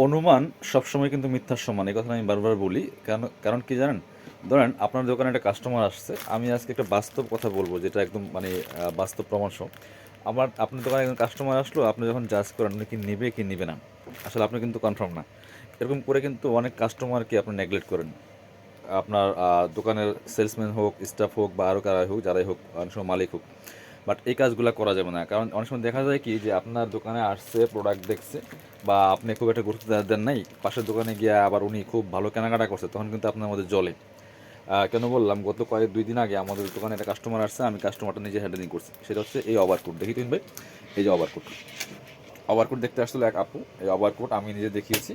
অনুমান সবসময় কিন্তু মিথ্যার সমান, এই কথা আমি বারবার বলি। কারণ কারণ কি জানেন, ধরেন আপনার দোকানে একটা কাস্টমার আসছে, আমি আজকে একটা বাস্তব কথা বলবো যেটা একদম মানে বাস্তব প্রমাণ সহ। আপনার দোকানে একজন কাস্টমার আসলো, আপনি যখন জাজ করেন উনি কি নেবে কি নেবে না, আসলে আপনি কিন্তু কনফার্ম না। এরকম করে কিন্তু অনেক কাস্টমারকে আপনি নেগলেক্ট করেন। আপনার দোকানের সেলসম্যান হোক, স্টাফ হোক, বা আরও কারাই হোক, যারাই হোক, অনেক সময় মালিক হোক। বাট এই কাজগুলো করা যাবে না, কারণ অনেক সময় দেখা যায় কি যে আপনার দোকানে আসছে, প্রোডাক্ট দেখছে, বা আপনি খুব একটা গুরুত্ব দেন নাই, পাশের দোকানে গিয়ে আবার উনি খুব ভালো কেনাকাটা করছে, তখন কিন্তু আপনার মধ্যে জলে। কেন বললাম, গত কয়েক 2 দিন আগে আমাদের দোকানে একটা কাস্টমার আসছে, আমি কাস্টমারটা নিজে হ্যান্ডেলিং করছি। সেটা হচ্ছে এই ওভারকোট, দেখি তুমি ভাই, এই যে ওভারকোট। ওভারকোট দেখতে আসছিল এক আপু, এই ওভারকোট আমি নিজে দেখিয়েছি।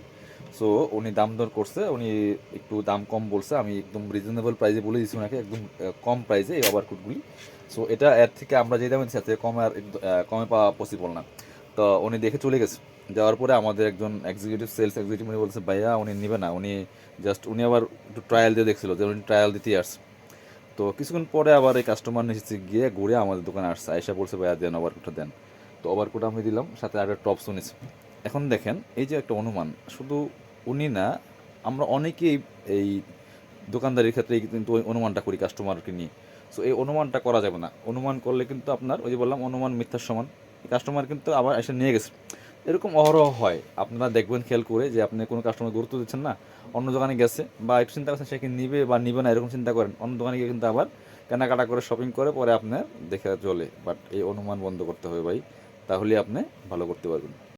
সো উনি দাম দর করছে, উনি একটু দাম কম বলছে, আমি একদম রিজনেবল প্রাইসে বলে দিচ্ছি ওনাকে, একদম কম প্রাইসে এই ওভারকোটগুলি। সো এটা এর থেকে আমরা যে দামে দিচ্ছি এর থেকে কমে আর কমে পাওয়া পসিবল না। তো উনি দেখে চলে গেছে। যাওয়ার পরে আমাদের একজন এক্সিকিউটিভ, সেলস এক্সিকিউটিভ, উনি বলছে ভাইয়া উনি নেবে না, উনি জাস্ট উনি আবার একটু ট্রায়াল দিয়ে দেখছিল, যে উনি ট্রায়াল দিতেই আসছে। তো কিছুক্ষণ পরে আবার এই কাস্টমার নিচে গিয়ে ঘুরে আমাদের দোকানে আসছে, আয়সা বলছে ভাইয়া দেন ওভারকোটটা দেন। তো ওভারকোট আমি দিলাম, সাথে একটা টপস নিয়েছি। এখন দেখেন, এই যে একটা অনুমান, শুধু উনি না, আমরা অনেকেই এই দোকানদারির ক্ষেত্রে কিন্তু ওই অনুমানটা করি কাস্টমারকে নিয়ে। সো এই অনুমানটা করা যাবে না। অনুমান করলে কিন্তু আপনার, ওই যে বললাম, অনুমান মিথ্যার সমান। কাস্টমার কিন্তু আবার এসে নিয়ে গেছে। এরকম অহরহ হয়, আপনারা দেখবেন খেয়াল করে, যে আপনি কোনো কাস্টমার গুরুত্ব দিচ্ছেন না, অন্য দোকানে গেছে, বা একটু চিন্তা করছেন সে কি নিবে বা নিবে না, এরকম চিন্তা করেন, অন্য দোকানে গিয়ে কিন্তু আবার কেনাকাটা করে শপিং করে পরে আপনার দেখে চলে। বাট এই অনুমান বন্ধ করতে হবে ভাই, তাহলে আপনি ভালো করতে পারবেন।